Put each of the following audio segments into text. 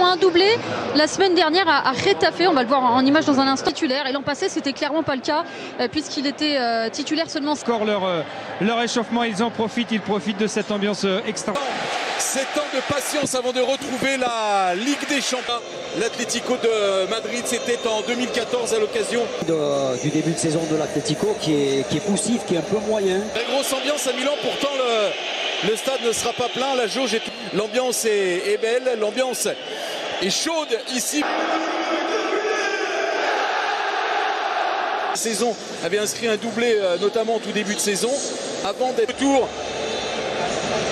un doublé la semaine dernière à Getafe, on va le voir en image dans un instant, titulaire. Et l'an passé, c'était clairement pas le cas, puisqu'il était titulaire seulement. Encore leur échauffement, ils en profitent, ils profitent de cette ambiance extra. 7 ans de patience avant de retrouver la Ligue des Champions. L'Atlético de Madrid, c'était en 2014 à l'occasion du début de saison de l'Atlético qui est poussif, qui est un peu moyen. Très grosse ambiance à Milan, pourtant le stade ne sera pas plein, la jauge est... L'ambiance est belle, l'ambiance est chaude ici. La saison avait inscrit un doublé notamment au tout début de saison avant d'être retour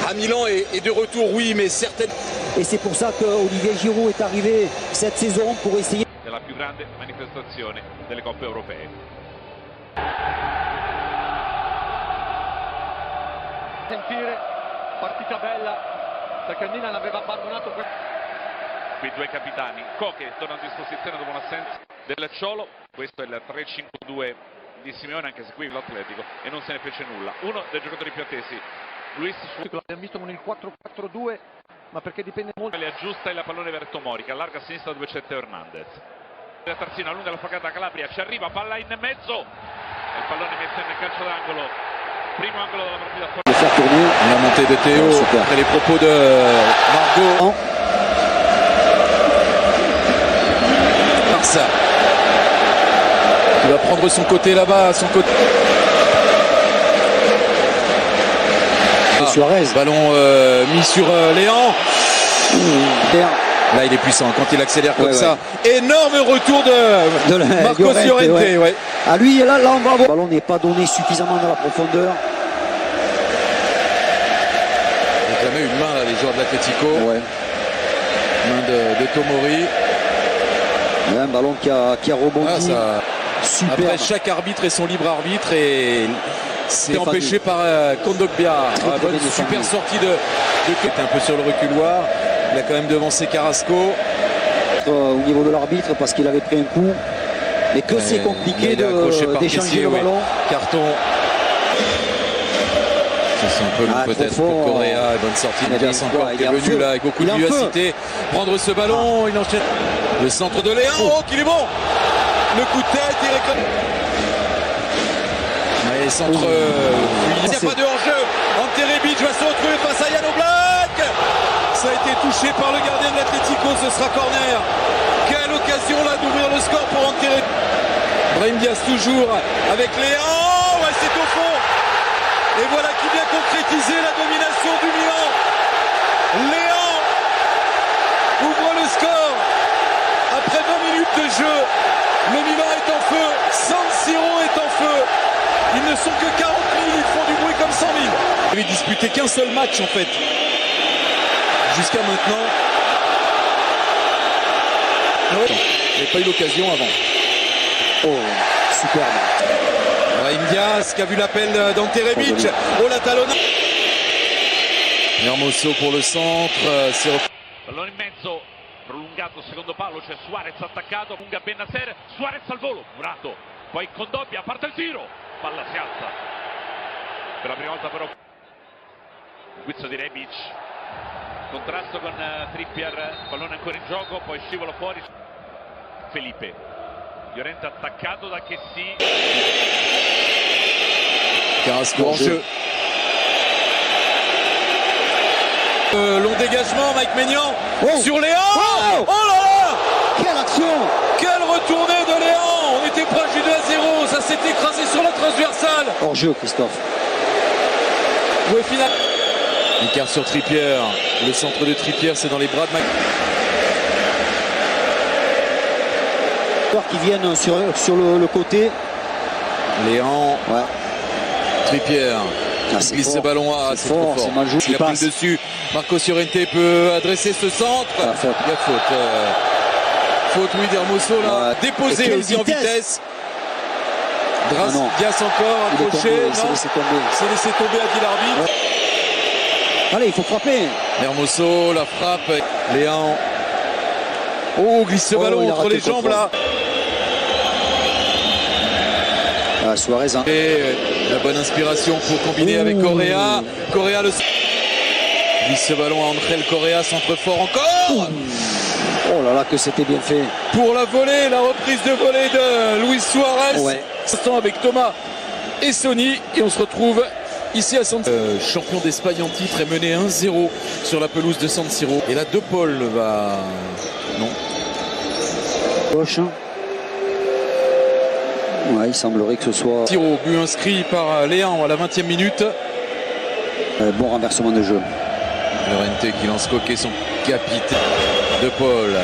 à Milan et de retour, oui, mais certaines. Et c'est pour ça que Olivier Giroud est arrivé cette saison pour essayer. È la più grande manifestazione delle coppe europee. Sentire partita bella perché il Milan aveva abbandonato Qui due capitani, Koke torna a disposizione dopo un'assenza del Cholo. Questo è il 3-5-2 di Simeone, anche se qui l'Atletico e non se ne fece nulla. Uno dei giocatori più attesi, Luis Suárez, l'abbiamo visto con il 4-4-2, ma perché dipende molto. le aggiusta il pallone per Tomori che allarga a sinistra dove c'è Teo Hernandez. La Tarzino allunga la facata Calabria, ci arriva, palla in mezzo, il pallone messo in calcio d'angolo, primo angolo della partita. La montée de Théo après les propos de Margot. Barça qui va prendre son côté là-bas, son côté. Suarez. Ballon mis sur Léan. Là il est puissant quand il accélère comme ça. Énorme retour de Marcos Llorente. Ouais. À lui, là on va voir. Le ballon n'est pas donné suffisamment dans la profondeur. Il réclamait une main là, les joueurs de l'Atlético. Ouais. Main de Tomori. Un ballon qui a rebondi. Super. Après chaque arbitre et son libre arbitre et c'est empêché par Kondogbia. Bonne super sortie de qui était un peu sur le reculoir. Il a quand même devancé Carrasco. Au niveau de l'arbitre parce qu'il avait pris un coup. Mais que c'est compliqué d'échanger le ballon. Carton. C'est un peu long peut-être pour Correa. Bonne sortie de Diaz encore qui est venu là avec beaucoup de vivacité. Prendre ce ballon, il enchaîne. Le centre de Léon, oh qu'il est bon. Le coup de tête, il récolte. Allez, centre. Il n'y a pas de hors-jeu. Ante Rebic va se retrouver face à Jan Oblak. Ça a été touché par le gardien de l'Atlético, ce sera corner. Quelle occasion là d'ouvrir le score pour Ante Rebic. Brahim Diaz toujours avec Léon. Ouais, c'est au fond. Et voilà qui vient concrétiser la domination du Milan. Léon ouvre le score. Après 20 minutes de jeu, le Milan est en feu. San Siro est en feu. Ils ne sont que 40 000, ils font du bruit comme 100 000. Il n'avait disputé qu'un seul match en fait. Jusqu'à maintenant. Il n'avait pas eu l'occasion avant. Oh, superbe. Brahim Diaz qui a vu l'appel d'Ante Rebic. Oh la talonna. Hermoso pour le centre. Pallone in mezzo, prolungato secondo palo, c'è Suarez attaccato, lunga Bennacer, Suarez al volo, Murato, poi Kondogbia, parte il tiro, palla si alza. Per la prima volta però il guizzo di Rebic, contrasto con Trippier, pallone ancora in gioco, poi scivola fuori Felipe. Llorente attaccato da Kessi. Carrasco en jeu. Long dégagement, Mike Maignan sur Léon. Oh là là, quelle action, quelle retournée de Léon. On était proche du 2-0, ça s'est écrasé sur la transversale. Hors jeu, Christophe. Au final, Icard sur Trippier. Le centre de Trippier, c'est dans les bras de Mike. Qui viennent sur le côté. Léon. Ouais. Trippier. Il glisse ce ballon à c'est trop fort. Il a pris le dessus. Marcos Llorente peut adresser ce centre. Il y a faute. Faute Louis d'Hermoso là. Déposé aussi en vitesse. Diaz encore approché. C'est laissé tomber. C'est laissé tomber, a dit l'arbitre. Ouais. Allez, il faut frapper. Hermoso, la frappe. Léon. Oh, glisse ce ballon entre les jambes là. Suarez. Hein. Et la bonne inspiration pour combiner avec Correa. Correa le glisse ce ballon à Angel Correa, centre fort encore. Oh là là, que c'était bien fait. Pour la volée, la reprise de volée de Luis Suarez. Ouais. Avec Thomas et Sonny. Et on se retrouve ici à San Siro. Champion d'Espagne en titre est mené 1-0 sur la pelouse de San Siro. Et là, De Paul va... Non. Gauche. Ouais, il semblerait que ce soit... Tiro, but inscrit par Léon à la 20e minute. Bon renversement de jeu. Llorente qui lance coquet son capitaine. De Paul.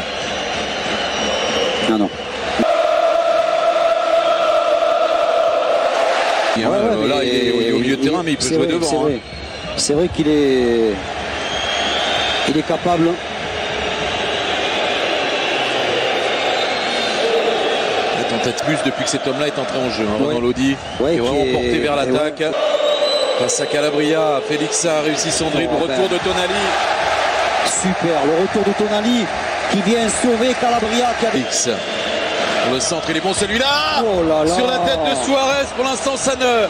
Non. Là, il est au milieu de terrain, mais il peut jouer devant. C'est vrai qu'il est capable. La tentative depuis que cet homme-là est entré en jeu. Ronan Lodi qui est vraiment porté vers l'attaque. Face à Calabria, Félix a réussi son dribble. Retour de Tonali. Super, le retour de Tonali qui vient sauver Calabria. Félix. Le centre, il est bon celui-là. Oh là là. Sur la tête de Suarez. Pour l'instant, ça ne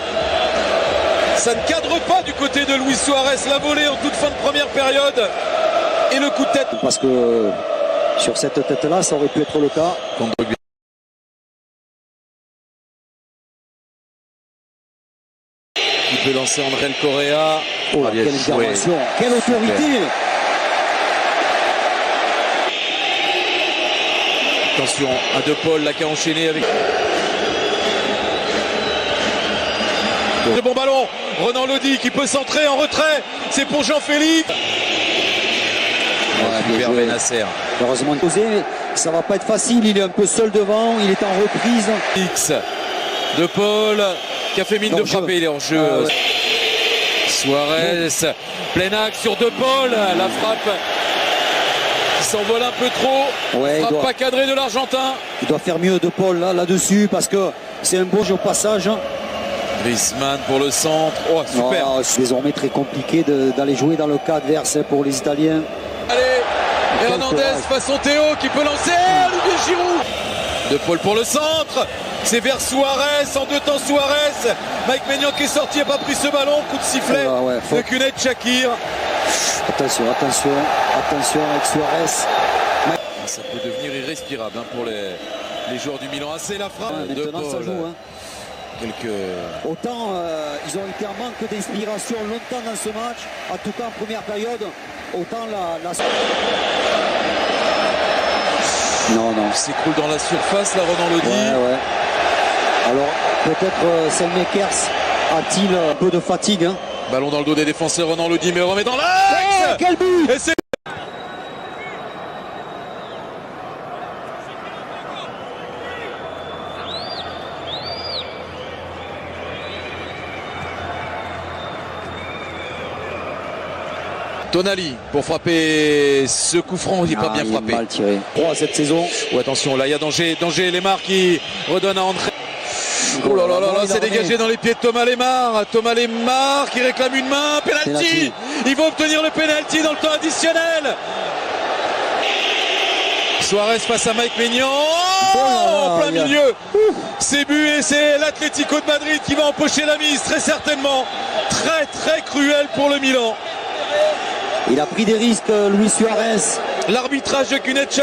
cadre pas du côté de Luis Suarez. La volée en toute fin de première période. Et le coup de tête. Parce que sur cette tête-là, ça aurait pu être le cas. Il peut lancer André Correa. Oh, quelle intervention, quelle autorité. Attention à De Paul, là qui a enchaîné avec... Le bon ballon, Ronan Lodi qui peut centrer en retrait. C'est pour Jean-Philippe. Super Benasser. Heureusement posé, ça va pas être facile. Il est un peu seul devant, il est en reprise. X. De Paul qui a fait mine de frapper, il est en jeu. Suarez, plein axe sur De Paul, la frappe qui s'envole un peu trop. Frappe pas cadrée de l'Argentin. Il doit faire mieux De Paul là-dessus parce que c'est un beau jeu au passage. Griezmann pour le centre. Oh, super. C'est désormais très compliqué d'aller jouer dans le cas adverse pour les Italiens. Allez, Hernandez façon Théo qui peut lancer. Olivier Giroud. De Paul pour le centre. C'est vers Suarez, en deux temps Suarez. Mike Maignan qui est sorti, n'a pas pris ce ballon. Coup de sifflet de Cuneth Shakir. Attention avec Suarez. Ça peut devenir irrespirable pour les joueurs du Milan. C'est la frappe de Paul. Ça joue. Autant ils ont été en manque d'inspiration longtemps dans ce match, en tout cas en première période, autant la... Non. Il s'écroule dans la surface, là, Ronan Lodi. Ouais. Alors, peut-être Selmakers a-t-il un peu de fatigue. Ballon dans le dos des défenseurs, Ronan Lodi, mais remet dans l'axe. Quel but! Et c'est... Tonali pour frapper ce coup franc, il n'est pas bien frappé. Mal tiré. 3 cette saison. Oh, attention, là il y a danger, Lemar qui redonne à André. Oh là là là, c'est dégagé dans les pieds de Thomas Lemar. Thomas Lemar qui réclame une main, penalty. Il va obtenir le penalty dans le temps additionnel. Suarez face à Mike Maignan. En plein milieu. C'est but et c'est l'Atlético de Madrid qui va empocher la mise, très certainement. Très très cruel pour le Milan. Il a pris des risques, Luis Suarez. L'arbitrage de Cuneth Shakir.